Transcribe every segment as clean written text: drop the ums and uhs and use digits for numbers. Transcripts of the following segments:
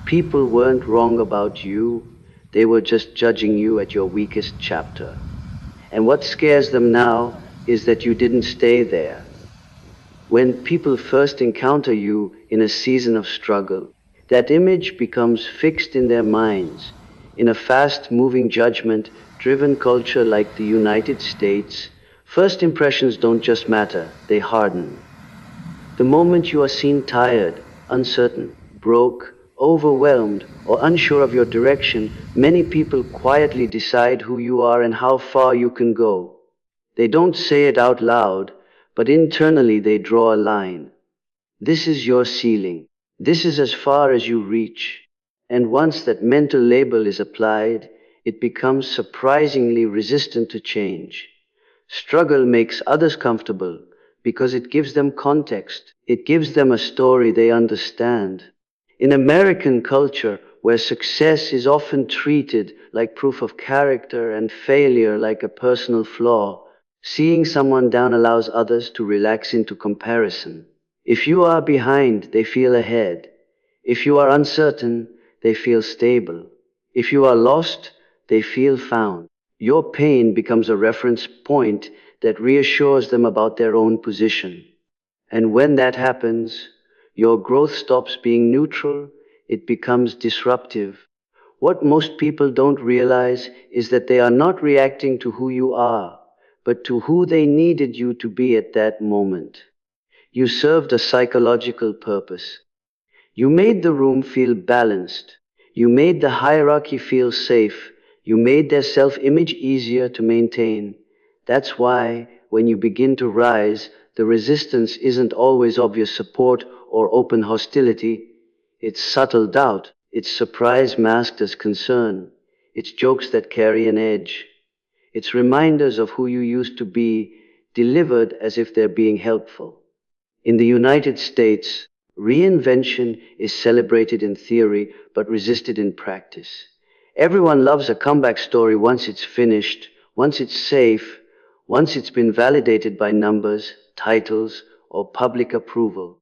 People weren't wrong about you, they were just judging you at your weakest chapter. And what scares them now is that you didn't stay there. When people first encounter you in a season of struggle, that image becomes fixed in their minds. In a fast-moving judgment-driven culture like the United States, first impressions don't just matter, they harden. The moment you are seen tired, uncertain, broke, overwhelmed, or unsure of your direction, many people quietly decide who you are and how far you can go. They don't say it out loud, but internally they draw a line. This is your ceiling. This is as far as you reach. And once that mental label is applied, it becomes surprisingly resistant to change. Struggle makes others comfortable because it gives them context. It gives them a story they understand. In American culture, where success is often treated like proof of character and failure like a personal flaw, seeing someone down allows others to relax into comparison. If you are behind, they feel ahead. If you are uncertain, they feel stable. If you are lost, they feel found. Your pain becomes a reference point that reassures them about their own position. And when that happens, your growth stops being neutral, it becomes disruptive. What most people don't realize is that they are not reacting to who you are, but to who they needed you to be at that moment. You served a psychological purpose. You made the room feel balanced. You made the hierarchy feel safe. You made their self-image easier to maintain. That's why, when you begin to rise, the resistance isn't always obvious support or open hostility. It's subtle doubt. It's surprise masked as concern. It's jokes that carry an edge. It's reminders of who you used to be, delivered as if they're being helpful. In the United States, reinvention is celebrated in theory but resisted in practice. Everyone loves a comeback story once it's finished, once it's safe, once it's been validated by numbers, titles, or public approval.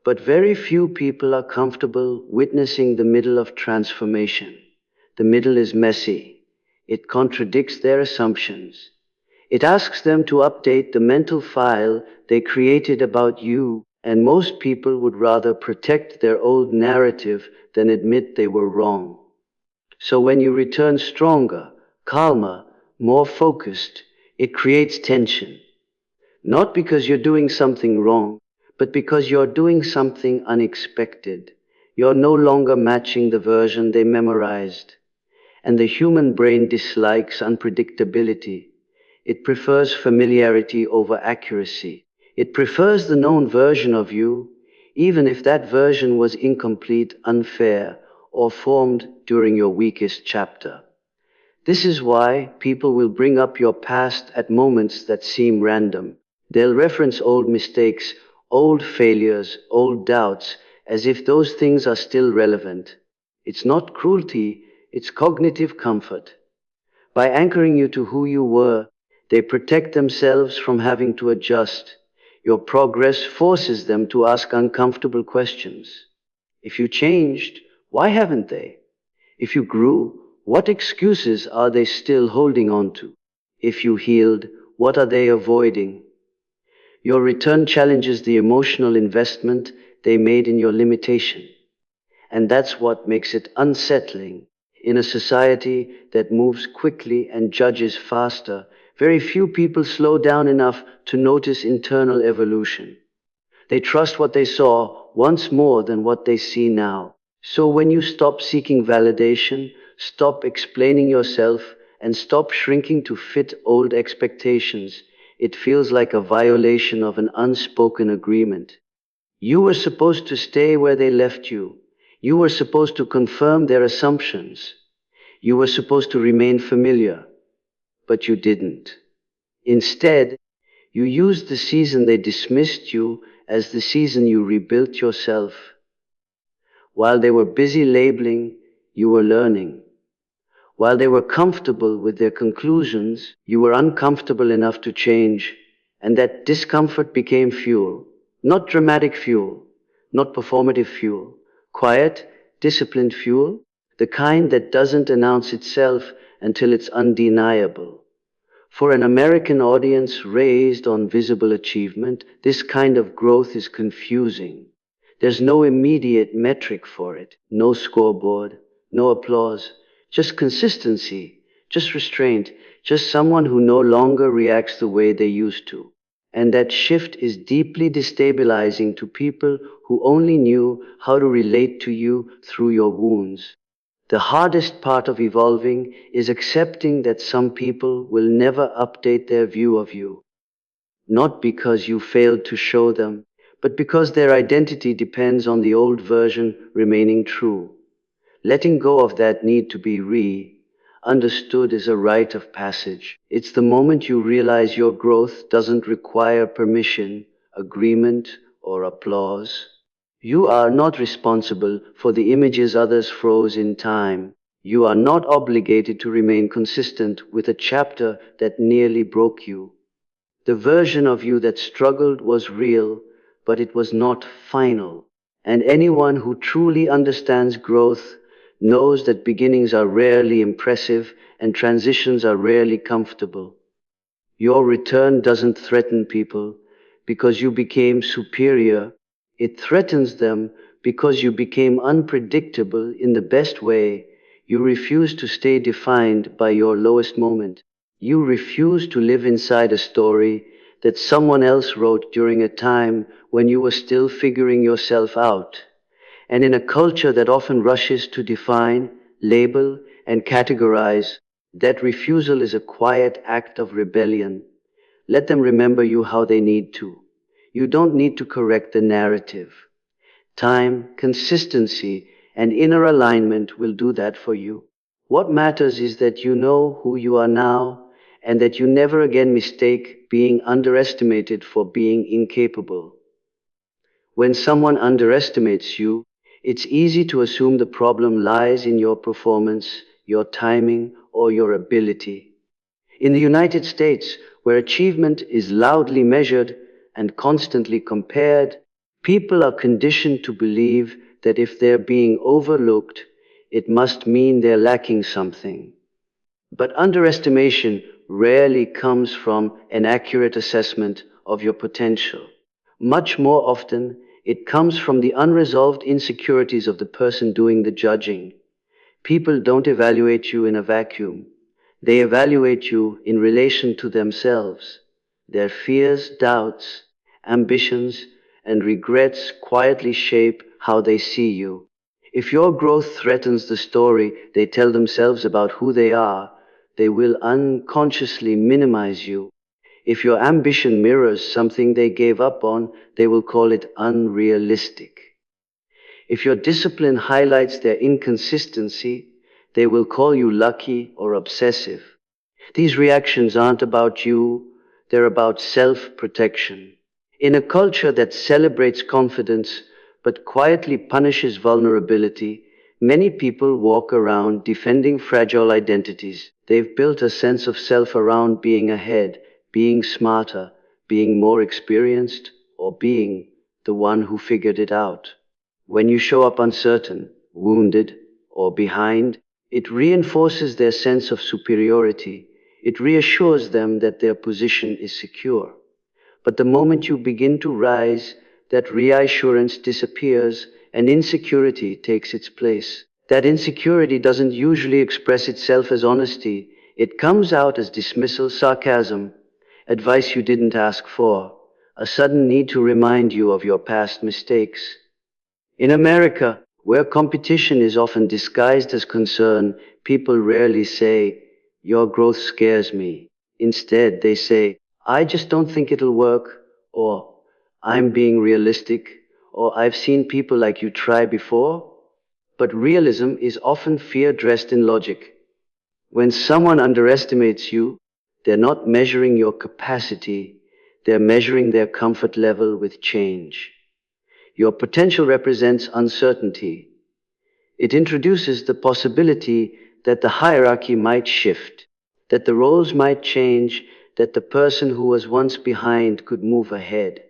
But very few people are comfortable witnessing the middle of transformation. The middle is messy. It contradicts their assumptions. It asks them to update the mental file they created about you, and most people would rather protect their old narrative than admit they were wrong. So when you return stronger, calmer, more focused, it creates tension. Not because you're doing something wrong, but because you're doing something unexpected. You're no longer matching the version they memorized. And the human brain dislikes unpredictability. It prefers familiarity over accuracy. It prefers the known version of you, even if that version was incomplete, unfair, or formed during your weakest chapter. This is why people will bring up your past at moments that seem random. They'll reference old mistakes, old failures, old doubts, as if those things are still relevant. It's not cruelty, it's cognitive comfort. By anchoring you to who you were, they protect themselves from having to adjust. Your progress forces them to ask uncomfortable questions. If you changed, why haven't they? If you grew, what excuses are they still holding on to? If you healed, what are they avoiding? Your return challenges the emotional investment they made in your limitation. And that's what makes it unsettling. In a society that moves quickly and judges faster, very few people slow down enough to notice internal evolution. They trust what they saw once more than what they see now. So when you stop seeking validation, stop explaining yourself, and stop shrinking to fit old expectations, it feels like a violation of an unspoken agreement. You were supposed to stay where they left you. You were supposed to confirm their assumptions. You were supposed to remain familiar, but you didn't. Instead, you used the season they dismissed you as the season you rebuilt yourself. While they were busy labeling, you were learning. While they were comfortable with their conclusions, you were uncomfortable enough to change, and that discomfort became fuel. Not dramatic fuel, not performative fuel. Quiet, disciplined fuel, the kind that doesn't announce itself until it's undeniable. For an American audience raised on visible achievement, this kind of growth is confusing. There's no immediate metric for it, no scoreboard, no applause, just consistency, just restraint, just someone who no longer reacts the way they used to. And that shift is deeply destabilizing to people who only knew how to relate to you through your wounds. The hardest part of evolving is accepting that some people will never update their view of you, not because you failed to show them, but because their identity depends on the old version remaining true. Letting go of that need to be understood is a rite of passage. It's the moment you realize your growth doesn't require permission, agreement, or applause. You are not responsible for the images others froze in time. You are not obligated to remain consistent with a chapter that nearly broke you. The version of you that struggled was real, but it was not final. And anyone who truly understands growth knows that beginnings are rarely impressive and transitions are rarely comfortable. Your return doesn't threaten people because you became superior. It threatens them because you became unpredictable in the best way. You refuse to stay defined by your lowest moment. You refuse to live inside a story that someone else wrote during a time when you were still figuring yourself out. And in a culture that often rushes to define, label, and categorize, that refusal is a quiet act of rebellion. Let them remember you how they need to. You don't need to correct the narrative. Time, consistency, and inner alignment will do that for you. What matters is that you know who you are now and that you never again mistake being underestimated for being incapable. When someone underestimates you, it's easy to assume the problem lies in your performance, your timing, or your ability. In the United States, where achievement is loudly measured and constantly compared, people are conditioned to believe that if they're being overlooked, it must mean they're lacking something. But underestimation rarely comes from an accurate assessment of your potential. Much more often, it comes from the unresolved insecurities of the person doing the judging. People don't evaluate you in a vacuum. They evaluate you in relation to themselves. Their fears, doubts, ambitions, and regrets quietly shape how they see you. If your growth threatens the story they tell themselves about who they are, they will unconsciously minimize you. If your ambition mirrors something they gave up on, they will call it unrealistic. If your discipline highlights their inconsistency, they will call you lucky or obsessive. These reactions aren't about you, they're about self-protection. In a culture that celebrates confidence but quietly punishes vulnerability, many people walk around defending fragile identities. They've built a sense of self around being ahead, being smarter, being more experienced, or being the one who figured it out. When you show up uncertain, wounded, or behind, it reinforces their sense of superiority. It reassures them that their position is secure. But the moment you begin to rise, that reassurance disappears and insecurity takes its place. That insecurity doesn't usually express itself as honesty. It comes out as dismissal, sarcasm, advice you didn't ask for, a sudden need to remind you of your past mistakes. In America, where competition is often disguised as concern, people rarely say, "Your growth scares me." Instead, they say, "I just don't think it'll work," or "I'm being realistic," or "I've seen people like you try before." But realism is often fear dressed in logic. When someone underestimates you, they're not measuring your capacity, they're measuring their comfort level with change. Your potential represents uncertainty. It introduces the possibility that the hierarchy might shift, that the roles might change, that the person who was once behind could move ahead.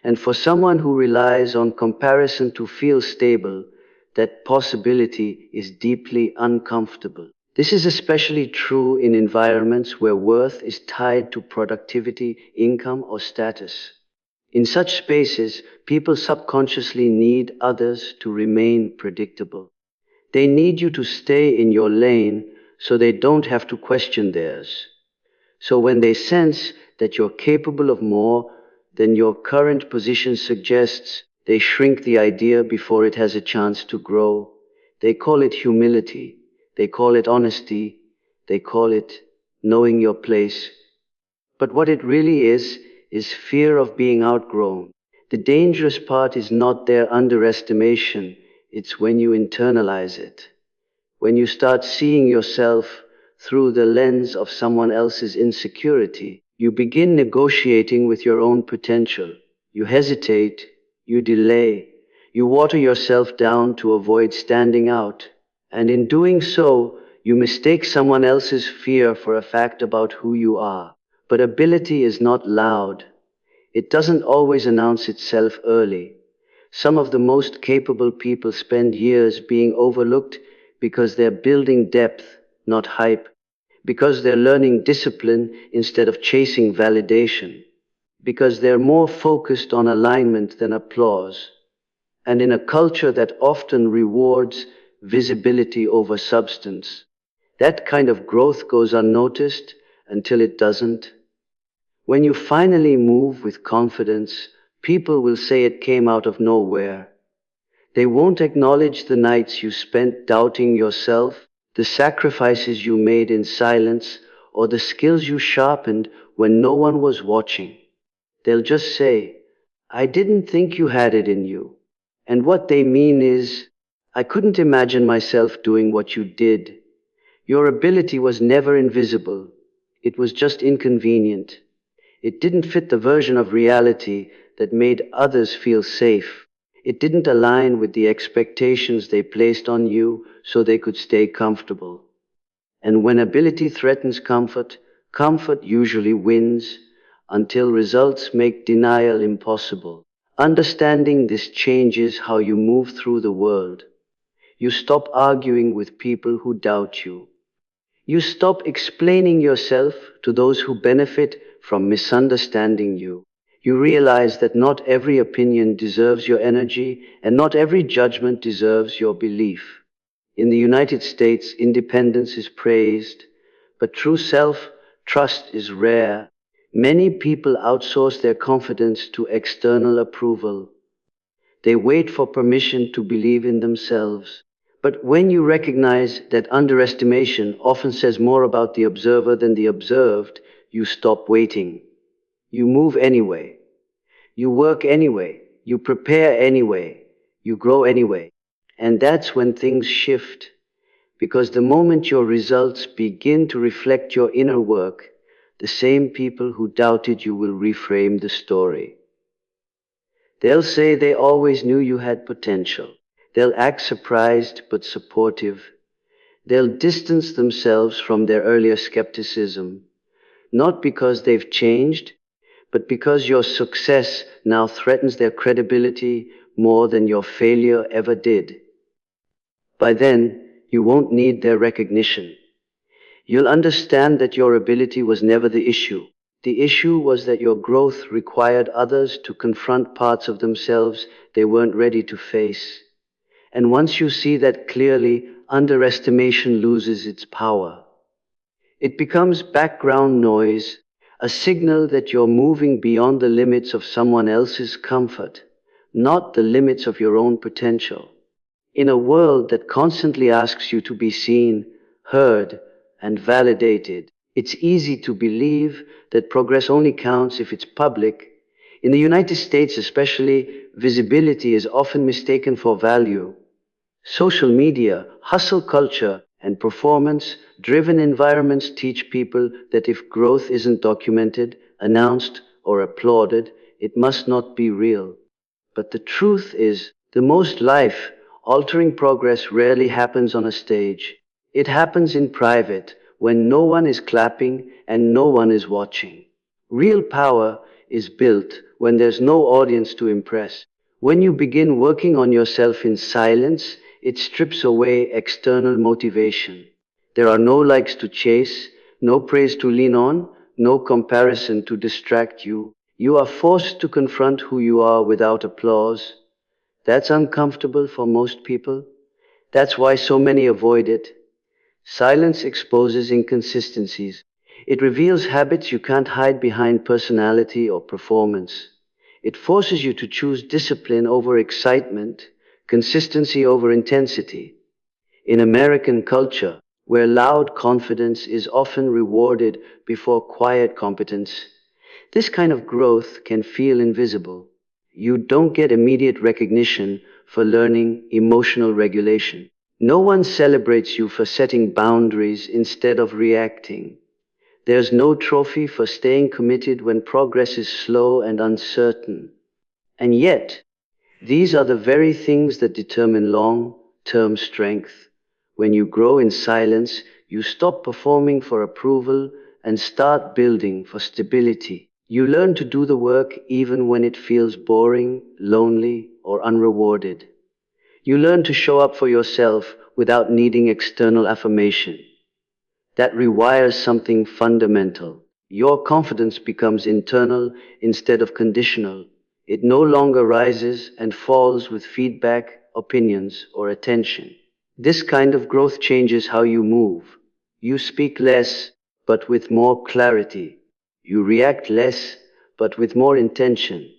And for someone who relies on comparison to feel stable, that possibility is deeply uncomfortable. This is especially true in environments where worth is tied to productivity, income, or status. In such spaces, people subconsciously need others to remain predictable. They need you to stay in your lane so they don't have to question theirs. So when they sense that you're capable of more than your current position suggests, they shrink the idea before it has a chance to grow. They call it humility. They call it honesty. They call it knowing your place. But what it really is fear of being outgrown. The dangerous part is not their underestimation, it's when you internalize it. When you start seeing yourself through the lens of someone else's insecurity, you begin negotiating with your own potential. You hesitate, you delay, you water yourself down to avoid standing out. And in doing so, you mistake someone else's fear for a fact about who you are. But ability is not loud. It doesn't always announce itself early. Some of the most capable people spend years being overlooked because they're building depth, not hype, because they're learning discipline instead of chasing validation, because they're more focused on alignment than applause. And in a culture that often rewards visibility over substance, that kind of growth goes unnoticed until it doesn't. When you finally move with confidence, people will say it came out of nowhere. They won't acknowledge the nights you spent doubting yourself, the sacrifices you made in silence, or the skills you sharpened when no one was watching. They'll just say, I didn't think you had it in you. And what they mean is, I couldn't imagine myself doing what you did. Your ability was never invisible. It was just inconvenient. It didn't fit the version of reality that made others feel safe. It didn't align with the expectations they placed on you so they could stay comfortable. And when ability threatens comfort, comfort usually wins until results make denial impossible. Understanding this changes how you move through the world. You stop arguing with people who doubt you. You stop explaining yourself to those who benefit from misunderstanding you. You realize that not every opinion deserves your energy, and not every judgment deserves your belief. In the United States, independence is praised, but true self-trust is rare. Many people outsource their confidence to external approval. They wait for permission to believe in themselves. But when you recognize that underestimation often says more about the observer than the observed, you stop waiting. You move anyway. You work anyway. You prepare anyway. You grow anyway. And that's when things shift. Because the moment your results begin to reflect your inner work, the same people who doubted you will reframe the story. They'll say they always knew you had potential. They'll act surprised but supportive. They'll distance themselves from their earlier skepticism, not because they've changed, but because your success now threatens their credibility more than your failure ever did. By then, you won't need their recognition. You'll understand that your ability was never the issue. The issue was that your growth required others to confront parts of themselves they weren't ready to face. And once you see that clearly, underestimation loses its power. It becomes background noise, a signal that you're moving beyond the limits of someone else's comfort, not the limits of your own potential. In a world that constantly asks you to be seen, heard, and validated, it's easy to believe that progress only counts if it's public. In the United States especially, visibility is often mistaken for value. Social media, hustle culture, and performance-driven environments teach people that if growth isn't documented, announced, or applauded, it must not be real. But the truth is, the most life-altering progress rarely happens on a stage. It happens in private, when no one is clapping and no one is watching. Real power is built when there's no audience to impress. When you begin working on yourself in silence, It strips away external motivation. There are no likes to chase, no praise to lean on, no comparison to distract you. You are forced to confront who you are without applause. That's uncomfortable for most people. That's why so many avoid it. Silence exposes inconsistencies. It reveals habits you can't hide behind personality or performance. It forces you to choose discipline over excitement, consistency over intensity. In American culture, where loud confidence is often rewarded before quiet competence, this kind of growth can feel invisible. You don't get immediate recognition for learning emotional regulation. No one celebrates you for setting boundaries instead of reacting. There's no trophy for staying committed when progress is slow and uncertain. And yet, these are the very things that determine long-term strength. When you grow in silence, you stop performing for approval and start building for stability. You learn to do the work even when it feels boring, lonely, or unrewarded. You learn to show up for yourself without needing external affirmation. That rewires something fundamental. Your confidence becomes internal instead of conditional. It no longer rises and falls with feedback, opinions, or attention. This kind of growth changes how you move. You speak less, but with more clarity. You react less, but with more intention.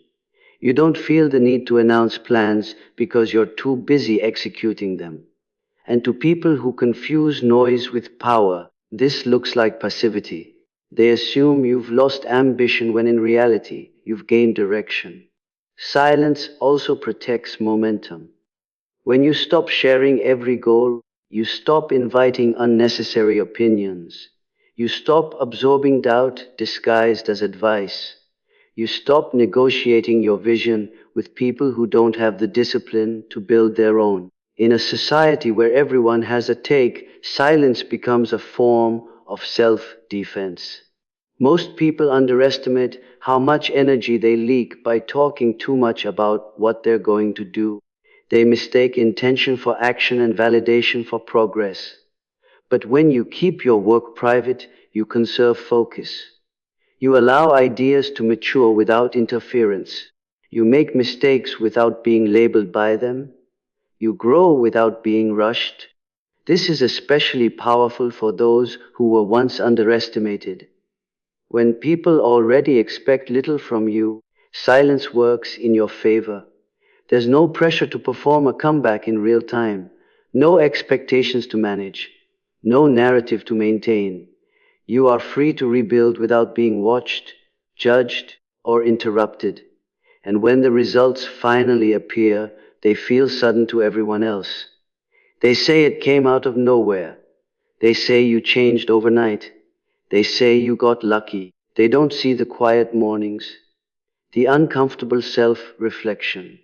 You don't feel the need to announce plans because you're too busy executing them. And to people who confuse noise with power, this looks like passivity. They assume you've lost ambition when in reality, you've gained direction. Silence also protects momentum. When you stop sharing every goal, you stop inviting unnecessary opinions. You stop absorbing doubt disguised as advice. You stop negotiating your vision with people who don't have the discipline to build their own. In a society where everyone has a take, silence becomes a form of self-defense. Most people underestimate how much energy they leak by talking too much about what they're going to do. They mistake intention for action and validation for progress. But when you keep your work private, you conserve focus. You allow ideas to mature without interference. You make mistakes without being labeled by them. You grow without being rushed. This is especially powerful for those who were once underestimated. When people already expect little from you, silence works in your favor. There's no pressure to perform a comeback in real time, no expectations to manage, no narrative to maintain. You are free to rebuild without being watched, judged, or interrupted. And when the results finally appear, they feel sudden to everyone else. They say it came out of nowhere. They say you changed overnight. They say you got lucky. They don't see the quiet mornings, the uncomfortable self-reflection,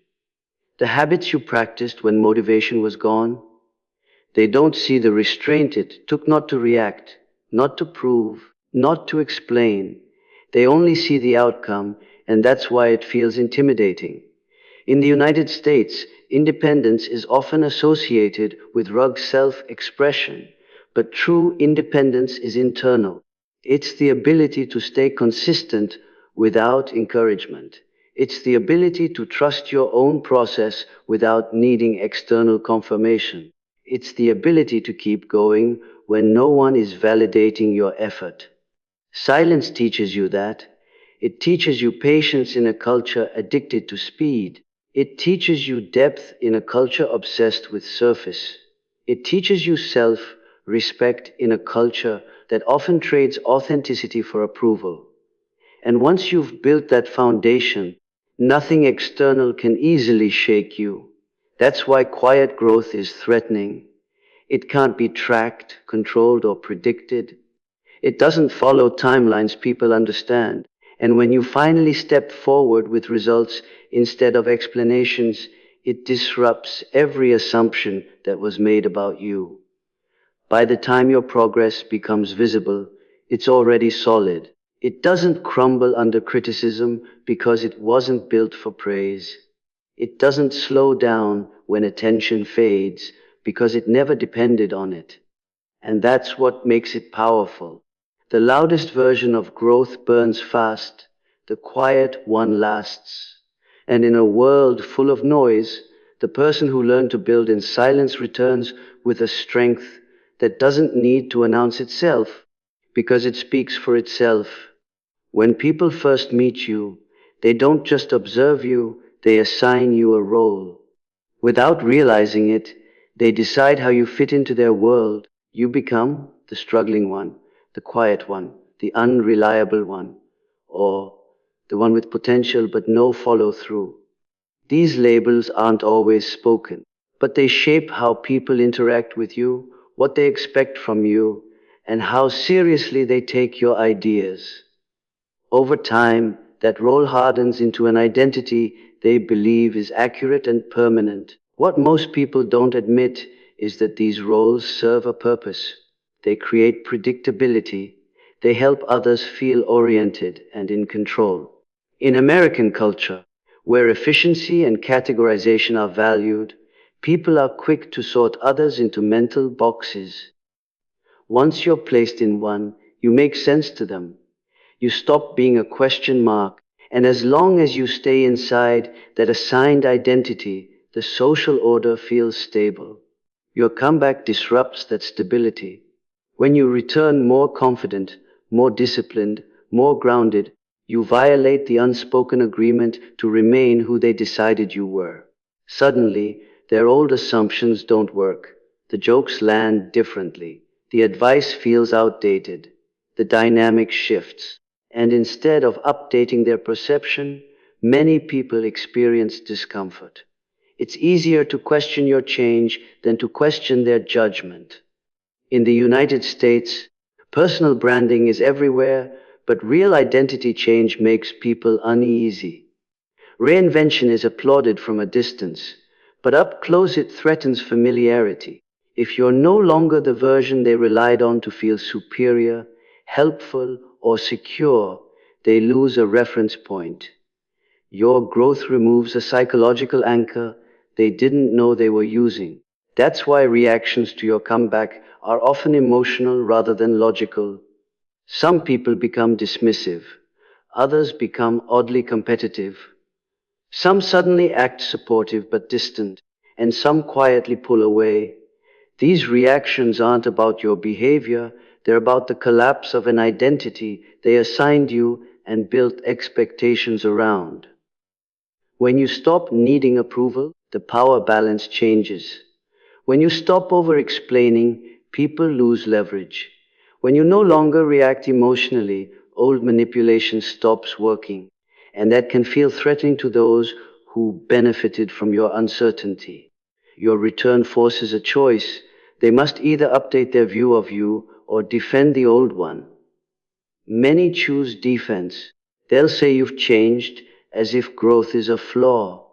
the habits you practiced when motivation was gone. They don't see the restraint it took not to react, not to prove, not to explain. They only see the outcome, and that's why it feels intimidating. In the United States, independence is often associated with rugged self-expression, but true independence is internal. It's the ability to stay consistent without encouragement. It's the ability to trust your own process without needing external confirmation. It's the ability to keep going when no one is validating your effort. Silence teaches you that. It teaches you patience in a culture addicted to speed. It teaches you depth in a culture obsessed with surface. It teaches you self-respect in a culture that often trades authenticity for approval. And once you've built that foundation, nothing external can easily shake you. That's why quiet growth is threatening. It can't be tracked, controlled, or predicted. It doesn't follow timelines people understand. And when you finally step forward with results instead of explanations, it disrupts every assumption that was made about you. By the time your progress becomes visible, it's already solid. It doesn't crumble under criticism because it wasn't built for praise. It doesn't slow down when attention fades because it never depended on it. And that's what makes it powerful. The loudest version of growth burns fast, the quiet one lasts. And in a world full of noise, the person who learned to build in silence returns with a strength that doesn't need to announce itself, because it speaks for itself. When people first meet you, they don't just observe you, they assign you a role. Without realizing it, they decide how you fit into their world. You become the struggling one, the quiet one, the unreliable one, or the one with potential but no follow through. These labels aren't always spoken, but they shape how people interact with you, what they expect from you, and how seriously they take your ideas. Over time, that role hardens into an identity they believe is accurate and permanent. What most people don't admit is that these roles serve a purpose. They create predictability. They help others feel oriented and in control. In American culture, where efficiency and categorization are valued, people are quick to sort others into mental boxes. Once you're placed in one, you make sense to them. You stop being a question mark, and as long as you stay inside that assigned identity, the social order feels stable. Your comeback disrupts that stability. When you return more confident, more disciplined, more grounded, you violate the unspoken agreement to remain who they decided you were. Suddenly, their old assumptions don't work. The jokes land differently. The advice feels outdated. The dynamic shifts. And instead of updating their perception, many people experience discomfort. It's easier to question your change than to question their judgment. In the United States, personal branding is everywhere, but real identity change makes people uneasy. Reinvention is applauded from a distance, but up close it threatens familiarity. If you're no longer the version they relied on to feel superior, helpful, or secure, they lose a reference point. Your growth removes a psychological anchor they didn't know they were using. That's why reactions to your comeback are often emotional rather than logical. Some people become dismissive, others become oddly competitive. Some suddenly act supportive but distant, and some quietly pull away. These reactions aren't about your behavior, they're about the collapse of an identity they assigned you and built expectations around. When you stop needing approval, the power balance changes. When you stop over explaining, people lose leverage. When you no longer react emotionally, old manipulation stops working. And that can feel threatening to those who benefited from your uncertainty. Your return forces a choice. They must either update their view of you or defend the old one. Many choose defense. They'll say you've changed as if growth is a flaw.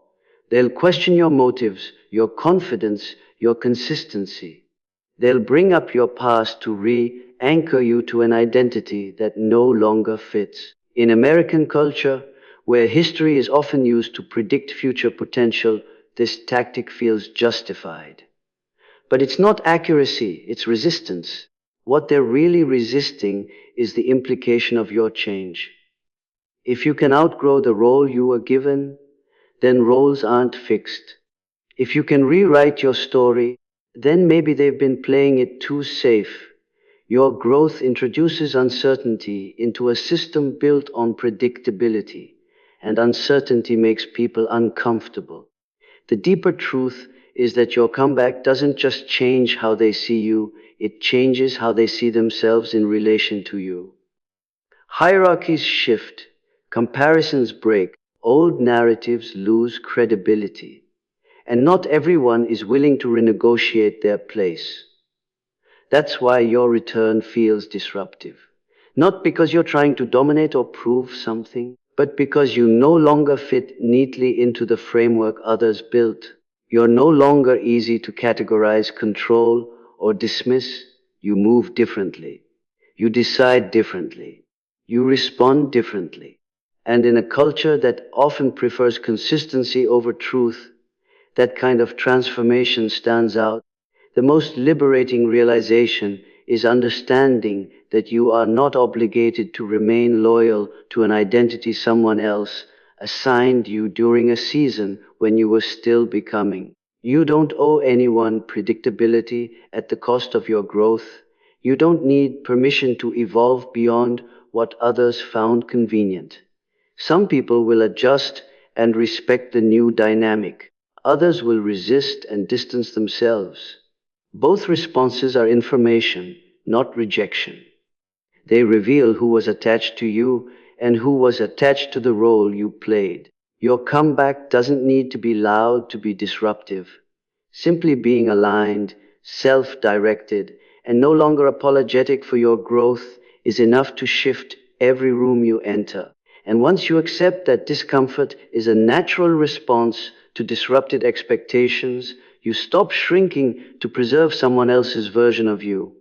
They'll question your motives, your confidence, your consistency. They'll bring up your past to re-anchor you to an identity that no longer fits. In American culture, where history is often used to predict future potential, this tactic feels justified. But it's not accuracy, it's resistance. What they're really resisting is the implication of your change. If you can outgrow the role you were given, then roles aren't fixed. If you can rewrite your story, then maybe they've been playing it too safe. Your growth introduces uncertainty into a system built on predictability, and uncertainty makes people uncomfortable. The deeper truth is that your comeback doesn't just change how they see you, it changes how they see themselves in relation to you. Hierarchies shift, comparisons break, old narratives lose credibility, and not everyone is willing to renegotiate their place. That's why your return feels disruptive. Not because you're trying to dominate or prove something, but because you no longer fit neatly into the framework others built. You're no longer easy to categorize, control, or dismiss. You move differently. You decide differently. You respond differently. And in a culture that often prefers consistency over truth, that kind of transformation stands out. The most liberating realization is understanding that you are not obligated to remain loyal to an identity someone else assigned you during a season when you were still becoming. You don't owe anyone predictability at the cost of your growth. You don't need permission to evolve beyond what others found convenient. Some people will adjust and respect the new dynamic. Others will resist and distance themselves. Both responses are information, not rejection. They reveal who was attached to you and who was attached to the role you played. Your comeback doesn't need to be loud to be disruptive. Simply being aligned, self-directed, and no longer apologetic for your growth is enough to shift every room you enter. And once you accept that discomfort is a natural response to disrupted expectations, you stop shrinking to preserve someone else's version of you.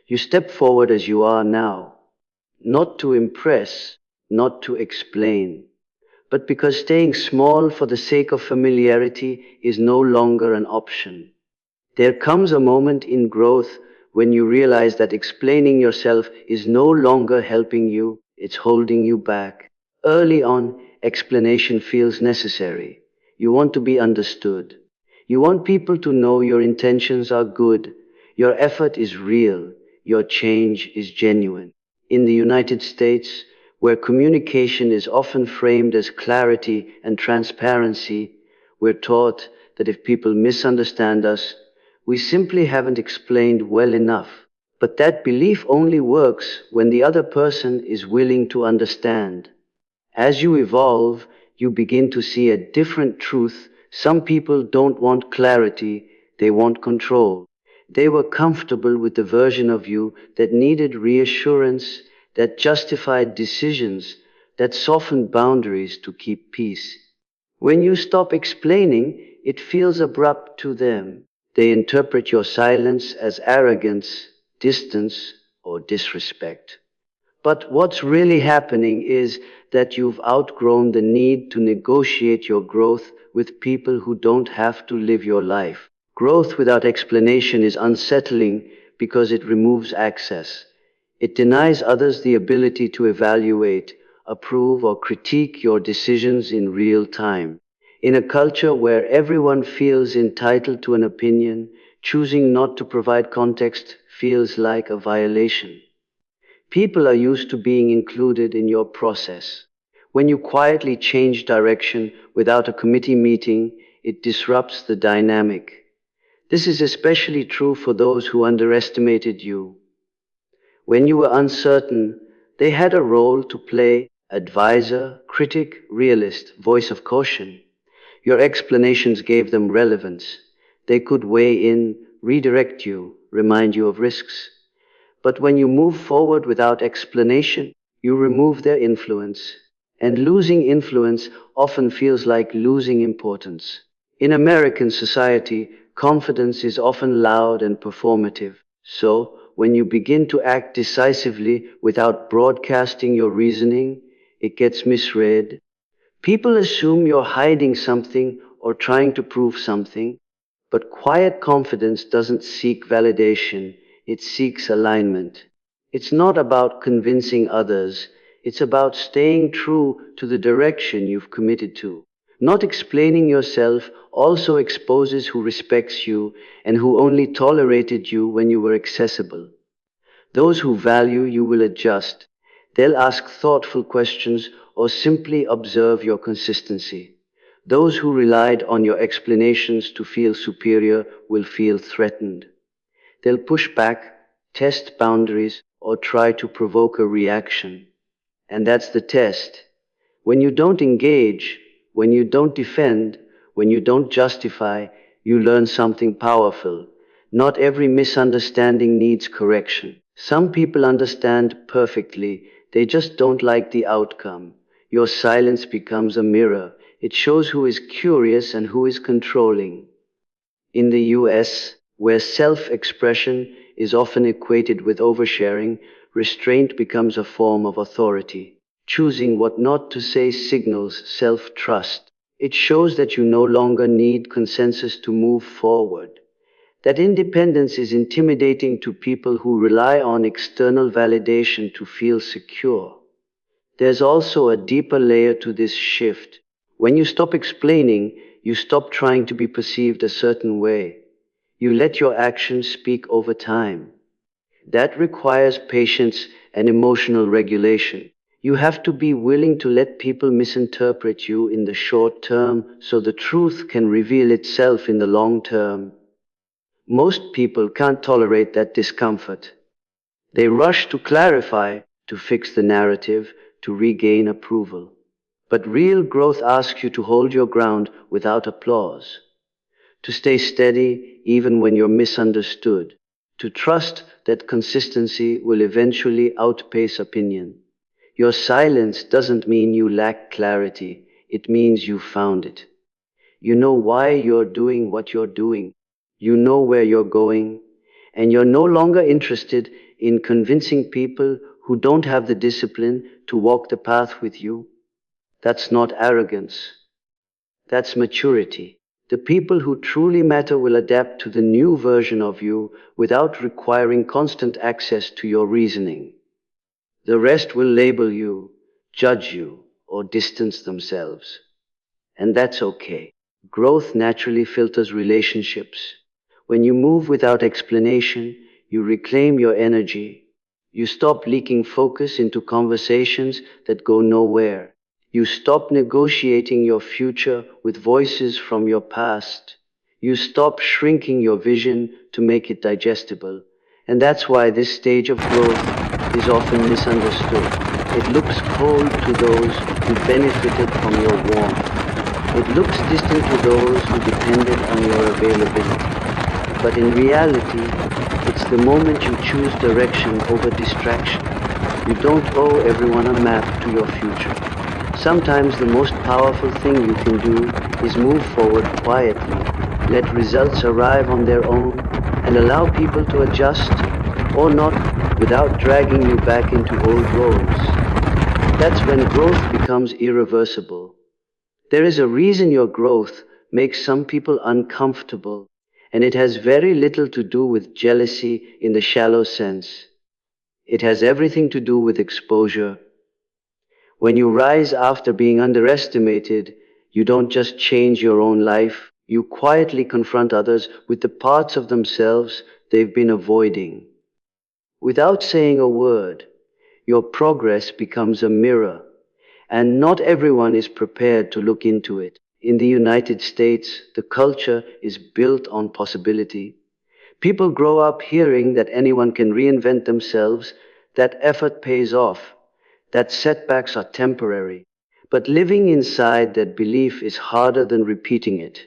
You step forward as you are now, not to impress, not to explain, but because staying small for the sake of familiarity is no longer an option. There comes a moment in growth when you realize that explaining yourself is no longer helping you, it's holding you back. Early on, explanation feels necessary. You want to be understood. You want people to know your intentions are good, your effort is real, your change is genuine. In the United States, where communication is often framed as clarity and transparency, we're taught that if people misunderstand us, we simply haven't explained well enough. But that belief only works when the other person is willing to understand. As you evolve, you begin to see a different truth. Some people don't want clarity, they want control. They were comfortable with the version of you that needed reassurance, that justified decisions, that softened boundaries to keep peace. When you stop explaining, it feels abrupt to them. They interpret your silence as arrogance, distance, or disrespect. But what's really happening is that you've outgrown the need to negotiate your growth with people who don't have to live your life. Growth without explanation is unsettling because it removes access. It denies others the ability to evaluate, approve, or critique your decisions in real time. In a culture where everyone feels entitled to an opinion, choosing not to provide context feels like a violation. People are used to being included in your process. When you quietly change direction without a committee meeting, it disrupts the dynamic. This is especially true for those who underestimated you. When you were uncertain, they had a role to play: advisor, critic, realist, voice of caution. Your explanations gave them relevance. They could weigh in, redirect you, remind you of risks. But when you move forward without explanation, you remove their influence. And losing influence often feels like losing importance. In American society, confidence is often loud and performative. So, when you begin to act decisively without broadcasting your reasoning, it gets misread. People assume you're hiding something or trying to prove something, but quiet confidence doesn't seek validation, it seeks alignment. It's not about convincing others, it's about staying true to the direction you've committed to. Not explaining yourself also exposes who respects you and who only tolerated you when you were accessible. Those who value you will adjust. They'll ask thoughtful questions or simply observe your consistency. Those who relied on your explanations to feel superior will feel threatened. They'll push back, test boundaries, or try to provoke a reaction. And that's the test. When you don't engage, when you don't defend, when you don't justify, you learn something powerful. Not every misunderstanding needs correction. Some people understand perfectly, they just don't like the outcome. Your silence becomes a mirror. It shows who is curious and who is controlling. In the US, where self-expression is often equated with oversharing, restraint becomes a form of authority. Choosing what not to say signals self-trust. It shows that you no longer need consensus to move forward. That independence is intimidating to people who rely on external validation to feel secure. There's also a deeper layer to this shift. When you stop explaining, you stop trying to be perceived a certain way. You let your actions speak over time. That requires patience and emotional regulation. You have to be willing to let people misinterpret you in the short term so the truth can reveal itself in the long term. Most people can't tolerate that discomfort. They rush to clarify, to fix the narrative, to regain approval. But real growth asks you to hold your ground without applause, to stay steady even when you're misunderstood, to trust that consistency will eventually outpace opinion. Your silence doesn't mean you lack clarity, it means you found it. You know why you're doing what you're doing. You know where you're going, and you're no longer interested in convincing people who don't have the discipline to walk the path with you. That's not arrogance. That's maturity. The people who truly matter will adapt to the new version of you without requiring constant access to your reasoning. The rest will label you, judge you, or distance themselves. And that's okay. Growth naturally filters relationships. When you move without explanation, you reclaim your energy. You stop leaking focus into conversations that go nowhere. You stop negotiating your future with voices from your past. You stop shrinking your vision to make it digestible. And that's why this stage of growth is often misunderstood. It looks cold to those who benefited from your warmth. It looks distant to those who depended on your availability. But in reality, it's the moment you choose direction over distraction. You don't owe everyone a map to your future. Sometimes the most powerful thing you can do is move forward quietly, let results arrive on their own, and allow people to adjust or not without dragging you back into old roles. That's when growth becomes irreversible. There is a reason your growth makes some people uncomfortable, and it has very little to do with jealousy in the shallow sense. It has everything to do with exposure. When you rise after being underestimated, you don't just change your own life, you quietly confront others with the parts of themselves they've been avoiding. Without saying a word, your progress becomes a mirror, and not everyone is prepared to look into it. In the United States, the culture is built on possibility. People grow up hearing that anyone can reinvent themselves, that effort pays off, that setbacks are temporary. But living inside that belief is harder than repeating it.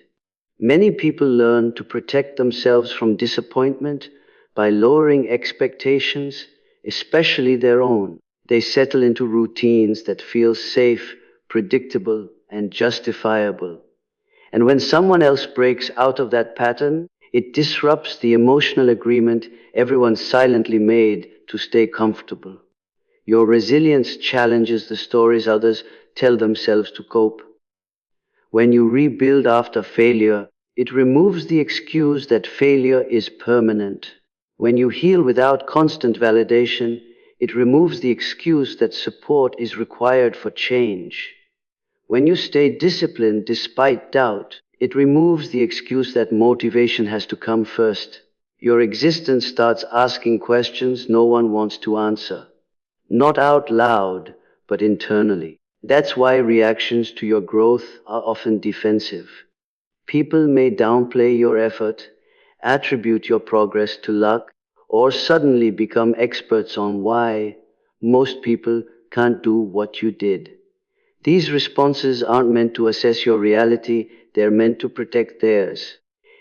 Many people learn to protect themselves from disappointment by lowering expectations, especially their own. They settle into routines that feel safe, predictable, and justifiable. And when someone else breaks out of that pattern, it disrupts the emotional agreement everyone silently made to stay comfortable. Your resilience challenges the stories others tell themselves to cope. When you rebuild after failure, it removes the excuse that failure is permanent. When you heal without constant validation, it removes the excuse that support is required for change. When you stay disciplined despite doubt, it removes the excuse that motivation has to come first. Your existence starts asking questions no one wants to answer. Not out loud, but internally. That's why reactions to your growth are often defensive. People may downplay your effort, attribute your progress to luck, or suddenly become experts on why most people can't do what you did. These responses aren't meant to assess your reality, they're meant to protect theirs.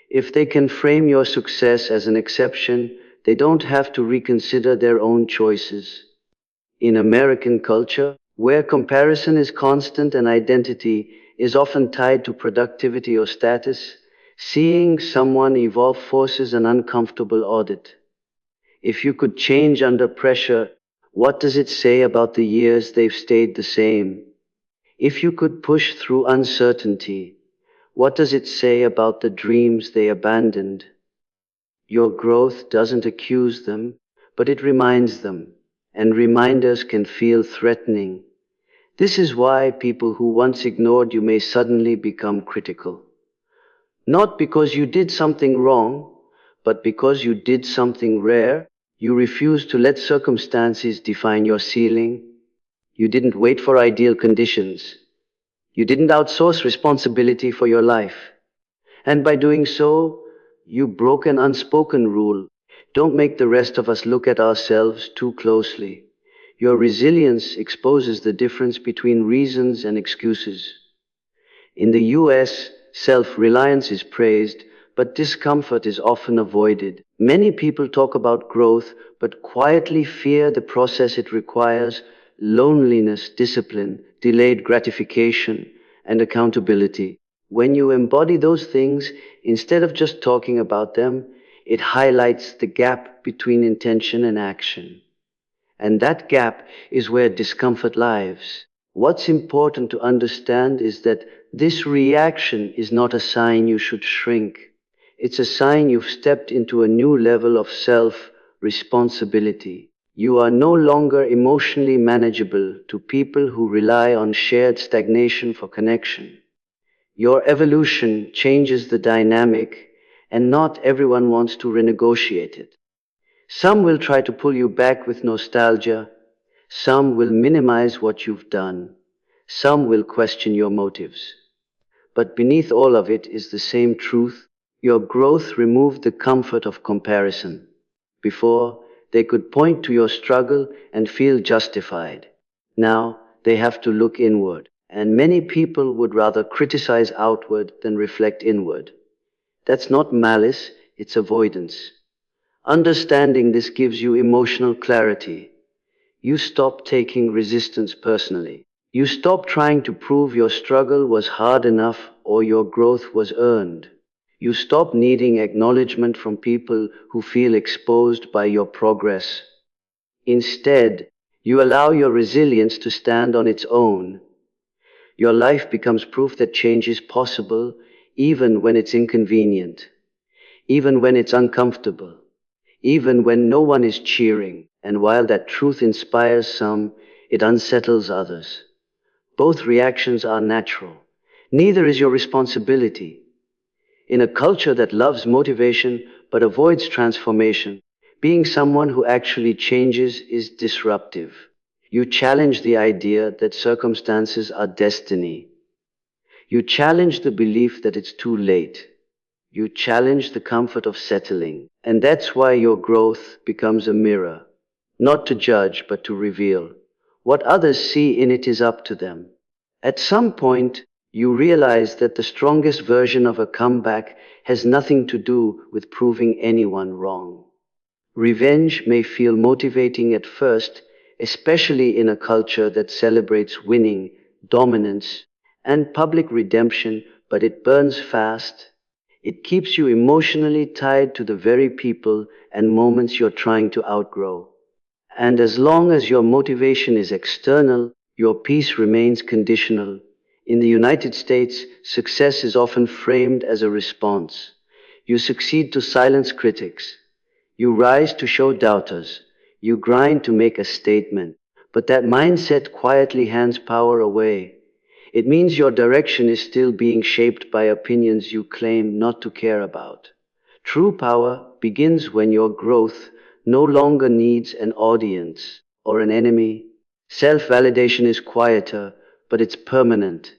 If they can frame your success as an exception, they don't have to reconsider their own choices. In American culture, where comparison is constant and identity is often tied to productivity or status, seeing someone evolve forces an uncomfortable audit. If you could change under pressure, what does it say about the years they've stayed the same? If you could push through uncertainty, what does it say about the dreams they abandoned? Your growth doesn't accuse them, but it reminds them, and reminders can feel threatening. This is why people who once ignored you may suddenly become critical. Not because you did something wrong, but because you did something rare. You refused to let circumstances define your ceiling. You didn't wait for ideal conditions. You didn't outsource responsibility for your life. And by doing so, you broke an unspoken rule. Don't make the rest of us look at ourselves too closely. Your resilience exposes the difference between reasons and excuses. In the US, self-reliance is praised, but discomfort is often avoided. Many people talk about growth, but quietly fear the process it requires: loneliness, discipline, delayed gratification, and accountability. When you embody those things, instead of just talking about them, it highlights the gap between intention and action. And that gap is where discomfort lives. What's important to understand is that this reaction is not a sign you should shrink. It's a sign you've stepped into a new level of self responsibility. You are no longer emotionally manageable to people who rely on shared stagnation for connection. Your evolution changes the dynamic, and not everyone wants to renegotiate it. Some will try to pull you back with nostalgia. Some will minimize what you've done. Some will question your motives. But beneath all of it is the same truth. Your growth removed the comfort of comparison. Before, they could point to your struggle and feel justified. Now, they have to look inward. And many people would rather criticize outward than reflect inward. That's not malice, it's avoidance. Understanding this gives you emotional clarity. You stop taking resistance personally. You stop trying to prove your struggle was hard enough or your growth was earned. You stop needing acknowledgement from people who feel exposed by your progress. Instead, you allow your resilience to stand on its own. Your life becomes proof that change is possible, even when it's inconvenient, even when it's uncomfortable, even when no one is cheering. And while that truth inspires some, it unsettles others. Both reactions are natural. Neither is your responsibility. In a culture that loves motivation but avoids transformation, being someone who actually changes is disruptive. You challenge the idea that circumstances are destiny. You challenge the belief that it's too late. You challenge the comfort of settling. And that's why your growth becomes a mirror. Not to judge, but to reveal. What others see in it is up to them. At some point, you realize that the strongest version of a comeback has nothing to do with proving anyone wrong. Revenge may feel motivating at first, especially in a culture that celebrates winning, dominance, and public redemption, but it burns fast. It keeps you emotionally tied to the very people and moments you're trying to outgrow. And as long as your motivation is external, your peace remains conditional. In the United States, success is often framed as a response. You succeed to silence critics. You rise to show doubters. You grind to make a statement. But that mindset quietly hands power away. It means your direction is still being shaped by opinions you claim not to care about. True power begins when your growth no longer needs an audience or an enemy. Self-validation is quieter, but it's permanent.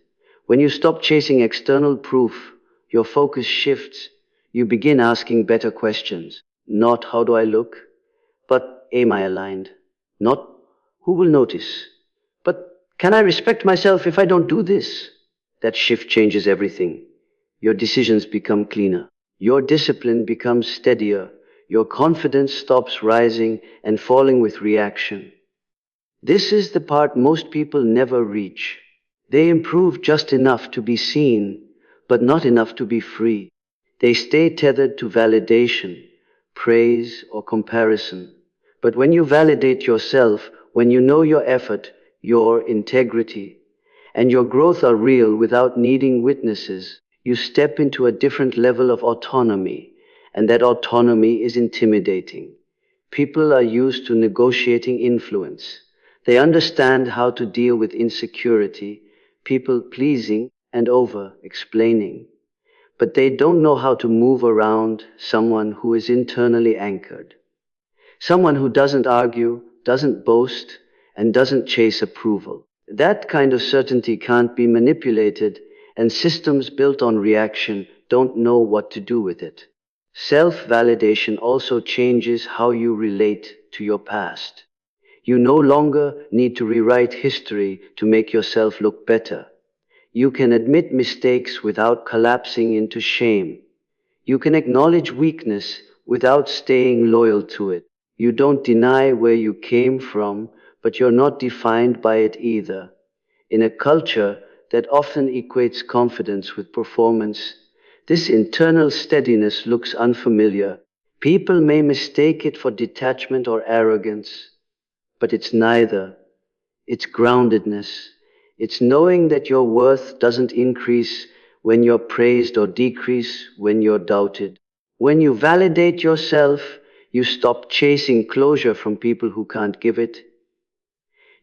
When you stop chasing external proof, your focus shifts. You begin asking better questions. Not how do I look, but am I aligned? Not who will notice, but can I respect myself if I don't do this? That shift changes everything. Your decisions become cleaner. Your discipline becomes steadier. Your confidence stops rising and falling with reaction. This is the part most people never reach. They improve just enough to be seen, but not enough to be free. They stay tethered to validation, praise, or comparison. But when you validate yourself, when you know your effort, your integrity, and your growth are real without needing witnesses, you step into a different level of autonomy. and that autonomy is intimidating. People are used to negotiating influence. They understand how to deal with insecurity, people pleasing, and over explaining. But they don't know how to move around someone who is internally anchored. Someone who doesn't argue, doesn't boast, and doesn't chase approval. That kind of certainty can't be manipulated, and systems built on reaction don't know what to do with it. Self-validation also changes how you relate to your past. You no longer need to rewrite history to make yourself look better. You can admit mistakes without collapsing into shame. You can acknowledge weakness without staying loyal to it. You don't deny where you came from, but you're not defined by it either. In a culture that often equates confidence with performance, this internal steadiness looks unfamiliar. People may mistake it for detachment or arrogance, but it's neither. It's groundedness. It's knowing that your worth doesn't increase when you're praised or decrease when you're doubted. When you validate yourself, you stop chasing closure from people who can't give it.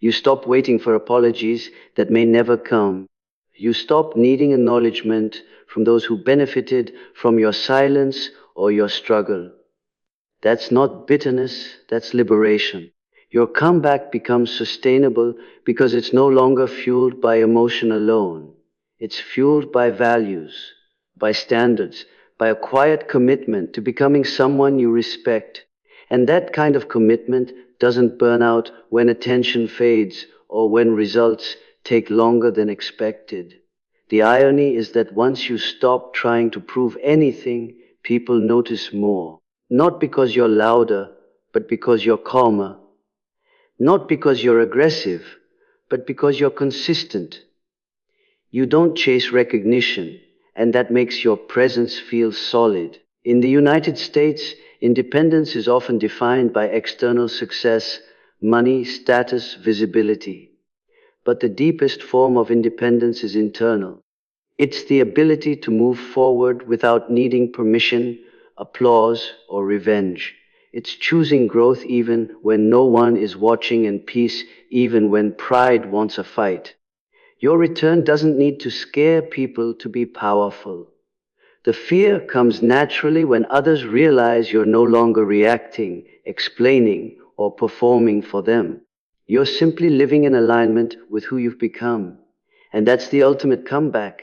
You stop waiting for apologies that may never come. You stop needing acknowledgement from those who benefited from your silence or your struggle. That's not bitterness, that's liberation. Your comeback becomes sustainable because it's no longer fueled by emotion alone. It's fueled by values, by standards, by a quiet commitment to becoming someone you respect. And that kind of commitment doesn't burn out when attention fades or when results take longer than expected. The irony is that once you stop trying to prove anything, people notice more. Not because you're louder, but because you're calmer. Not because you're aggressive, but because you're consistent. You don't chase recognition, and that makes your presence feel solid. In the United States, independence is often defined by external success, money, status, visibility. But the deepest form of independence is internal. It's the ability to move forward without needing permission, applause, or revenge. It's choosing growth even when no one is watching and peace even when pride wants a fight. Your return doesn't need to scare people to be powerful. The fear comes naturally when others realize you're no longer reacting, explaining, or performing for them. You're simply living in alignment with who you've become. And that's the ultimate comeback.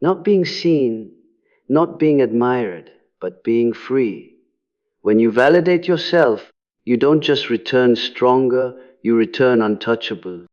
Not being seen, not being admired, but being free. When you validate yourself, you don't just return stronger, you return untouchable.